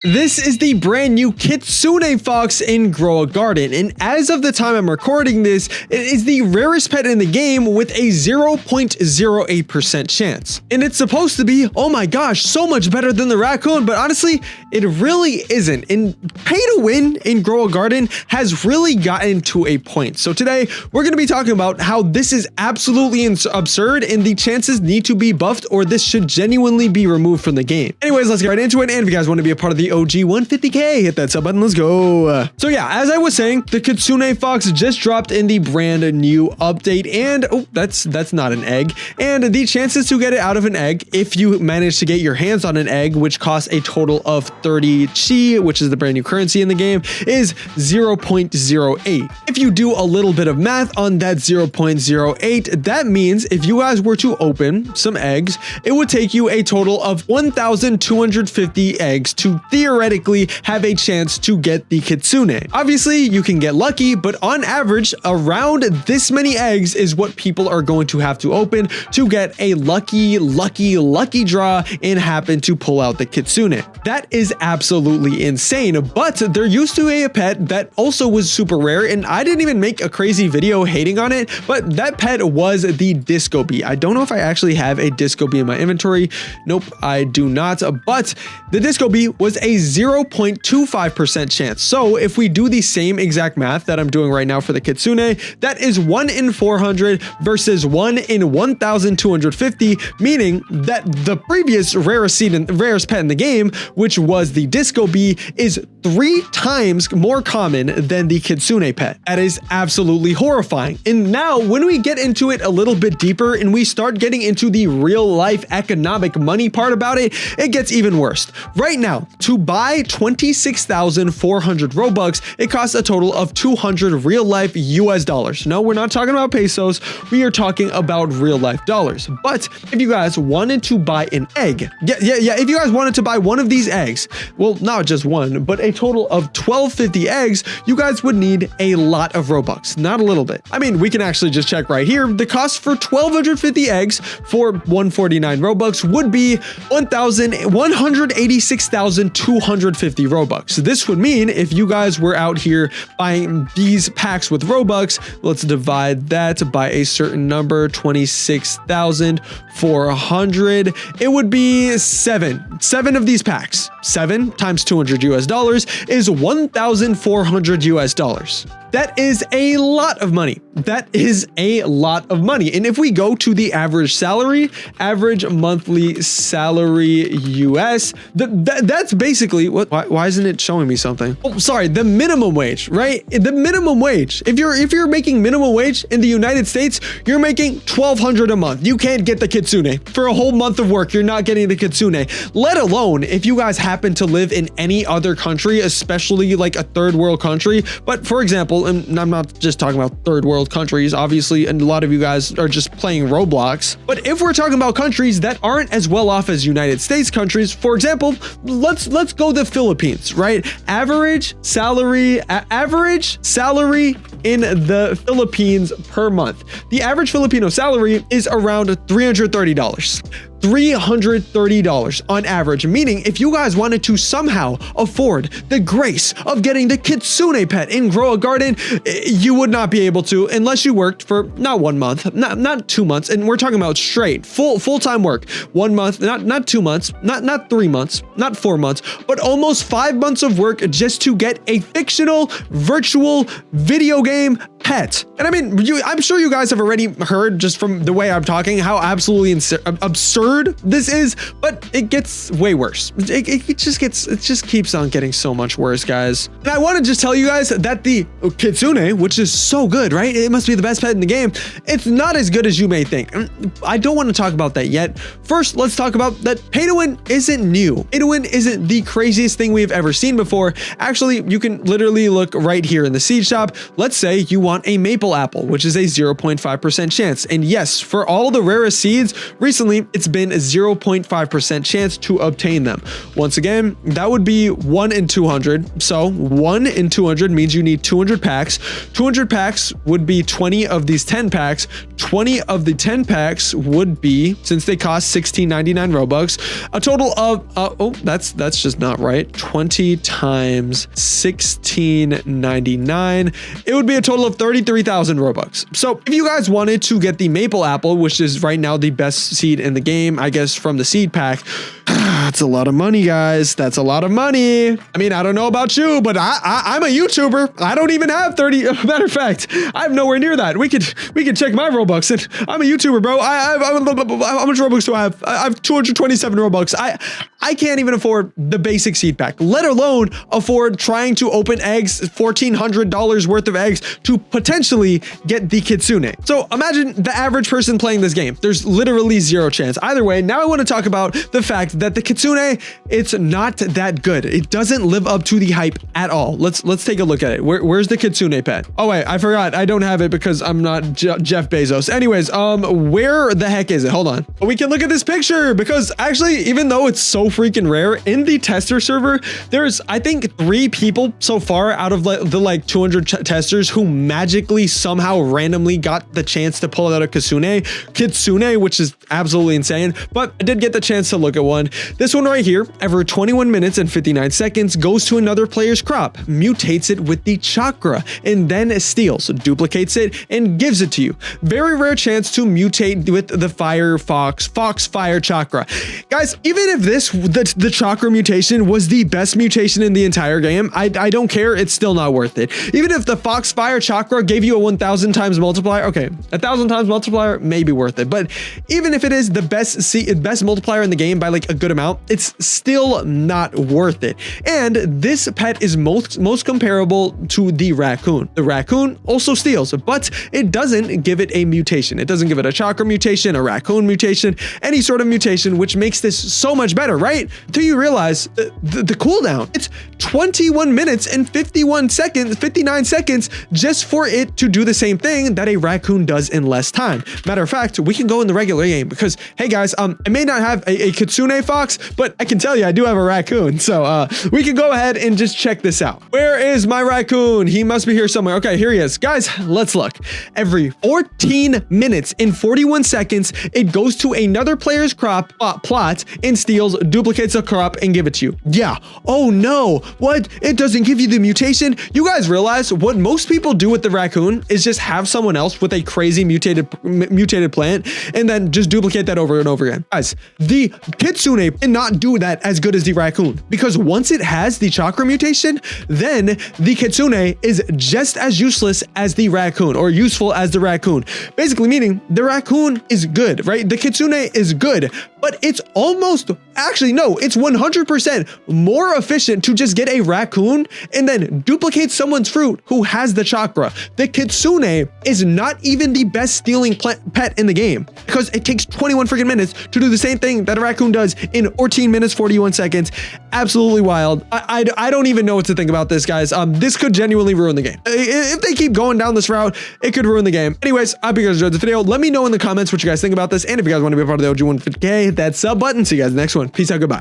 This is the brand new Kitsune Fox in Grow a Garden, and as of the time I'm recording this, it is the rarest pet in the game with a 0.08% chance. And it's supposed to be, oh my gosh, so much better than the raccoon, but honestly, it really isn't. And pay to win in Grow a Garden has really gotten to a point. So today, we're going to be talking about how this is absolutely absurd and the chances need to be buffed or this should genuinely be removed from the game. Anyways, let's get right into it, and if you guys want to be a part of the OG 150k, hit that sub button. Let's go. So yeah, as I was saying, the Kitsune Fox just dropped in the brand new update, and oh, that's not an egg. And the chances to get it out of an egg, if you manage to get your hands on an egg, which costs a total of 30 chi, which is the brand new currency in the game, is 0.08. If you do a little bit of math on that 0.08, that means if you guys were to open some eggs, it would take you a total of 1,250 eggs to theoretically have a chance to get the Kitsune. Obviously, you can get lucky, but on average, around this many eggs is what people are going to have to open to get a lucky draw and happen to pull out the Kitsune. That is absolutely insane, but there used to be a pet that also was super rare, and I didn't even make a crazy video hating on it, but that pet was the Disco Bee. I don't know if I actually have a Disco Bee in my inventory. Nope, I do not, but the Disco Bee was a 0.25% chance. So if we do the same exact math that I'm doing right now for the Kitsune, that is 1 in 400 versus 1 in 1,250, meaning that the previous rarest pet in the game, which was the Disco Bee, is 3 times more common than the Kitsune pet. That is absolutely horrifying. And now when we get into it a little bit deeper and we start getting into the real life economic money part about it, it gets even worse. Right now, to buy 26,400 Robux, it costs a total of 200 real life US dollars. No, we're not talking about pesos. We are talking about real life dollars. But if you guys wanted to buy an egg, if you guys wanted to buy one of these eggs, well, not just one, but a total of 1,250 eggs, you guys would need a lot of Robux, not a little bit. I mean, we can actually just check right here. The cost for 1,250 eggs for 149 Robux would be 186,250 Robux. This would mean if you guys were out here buying these packs with Robux, let's divide that by a certain number, 26,400. It would be seven of these packs. 7 times 200 US dollars is 1,400 US dollars. That is a lot of money. That is a lot of money. And if we go to the average monthly salary US, that's basically what, why isn't it showing me something? Oh, sorry, the minimum wage, right? The minimum wage. If you're making minimum wage in the United States, you're making $1,200 a month. You can't get the Kitsune. For a whole month of work, you're not getting the Kitsune. Let alone if you guys happen to live in any other country, especially like a third world country. But for example, and I'm not just talking about third world countries, obviously, and a lot of you guys are just playing Roblox. But if we're talking about countries that aren't as well off as United States countries, for example, let's go the Philippines, right? Average salary in the Philippines per month. The average Filipino salary is around $330. $330 on average, meaning if you guys wanted to somehow afford the grace of getting the Kitsune pet in Grow a Garden, you would not be able to unless you worked for not 1 month, not 2 months, and we're talking about straight full-time work. 1 month, not 2 months, not 3 months, not 4 months, but almost 5 months of work just to get a fictional virtual video game pet. And I mean, I'm sure you guys have already heard just from the way I'm talking how absolutely absurd this is, but it gets way worse. It just keeps on getting so much worse, guys. And I want to just tell you guys that the Kitsune, which is so good, right? It must be the best pet in the game. It's not as good as you may think. I don't want to talk about that yet. First, let's talk about that pay to win isn't new. Pay to win isn't the craziest thing we've ever seen before. Actually, you can literally look right here in the seed shop. Let's say you want want a maple apple, which is a 0.5% chance. And yes, for all the rarest seeds, recently it's been a 0.5% chance to obtain them. Once again, that would be 1 in 200. So 1 in 200 means you need 200 packs. 200 packs would be 20 of these 10 packs. 20 of the 10 packs would be, since they cost 16.99 Robux, a total of, oh, that's just not right. 20 times 16.99. It would be a total of 33,000 Robux. So if you guys wanted to get the maple apple, which is right now the best seed in the game, I guess from the seed pack, that's a lot of money, guys. That's a lot of money. I mean, I don't know about you, but I'm a YouTuber. I don't even have 30. Matter of fact, I'm nowhere near that. We could check my Robux. And I'm a YouTuber, bro. How much Robux do I have? I have 227 Robux. I can't even afford the basic seed pack, let alone afford trying to open eggs, $1,400 worth of eggs to potentially get the Kitsune. So imagine the average person playing this game. There's literally zero chance. Either way, now I want to talk about the fact that the Kitsune, it's not that good. It doesn't live up to the hype at all. Let's take a look at it. Where's the Kitsune pet? Oh wait, I forgot. I don't have it because I'm not Jeff Bezos. Anyways, where the heck is it? Hold on. We can look at this picture because actually, even though it's so freaking rare, in the tester server, there's, I think, 3 people so far out of the like 200 testers who magically somehow randomly got the chance to pull out a Kitsune, which is absolutely insane. But I did get the chance to look at one. This one right here, every 21 minutes and 59 seconds, goes to another player's crop, mutates it with the chakra, and then steals, duplicates it, and gives it to you. Very rare chance to mutate with the fox fire chakra. Guys, even if the chakra mutation was the best mutation in the entire game, I don't care. It's still not worth it. Even if the fox fire chakra gave you a 1,000 times multiplier, okay, 1,000 times multiplier may be worth it. But even if it is the best multiplier in the game by like a good amount, it's still not worth it. And this pet is most comparable to the raccoon. The raccoon also steals, but it doesn't give it a mutation. It doesn't give it a chakra mutation, a raccoon mutation, any sort of mutation, which makes this so much better, right? Till you realize the cooldown, it's 21 minutes and 59 seconds just for it to do the same thing that a raccoon does in less time. Matter of fact, we can go in the regular game because, hey guys, I may not have a Kitsune fox, but I can tell you I do have a raccoon. So we can go ahead and just check this out. Where is my raccoon? He must be here somewhere. Okay, here he is. Guys, let's look. Every 14 minutes and 41 seconds, it goes to another player's crop plot and steals, duplicates a crop, and give it to you. Yeah. Oh no. What? It doesn't give you the mutation? You guys realize what most people do with the raccoon is just have someone else with a crazy mutated plant and then just duplicate that over and over again. Guys, the Kitsune cannot do that as good as the raccoon because once it has the chakra mutation, then the Kitsune is just as useless as the raccoon, or useful as the raccoon. Basically meaning the raccoon is good, right? The Kitsune is good, but it's almost, actually no, it's 100% more efficient to just get a raccoon and then duplicate someone's fruit who has the chakra. The Kitsune is not even the best stealing pet in the game because it takes 21 freaking minutes to do the same thing that a raccoon does in 14 minutes, 41 seconds. Absolutely wild. I don't even know what to think about this, guys. This could genuinely ruin the game. If they keep going down this route, it could ruin the game. Anyways, I hope you guys enjoyed this video. Let me know in the comments what you guys think about this. And if you guys want to be a part of the OG 150K, that sub button. See you guys in the next one. Peace out. Goodbye.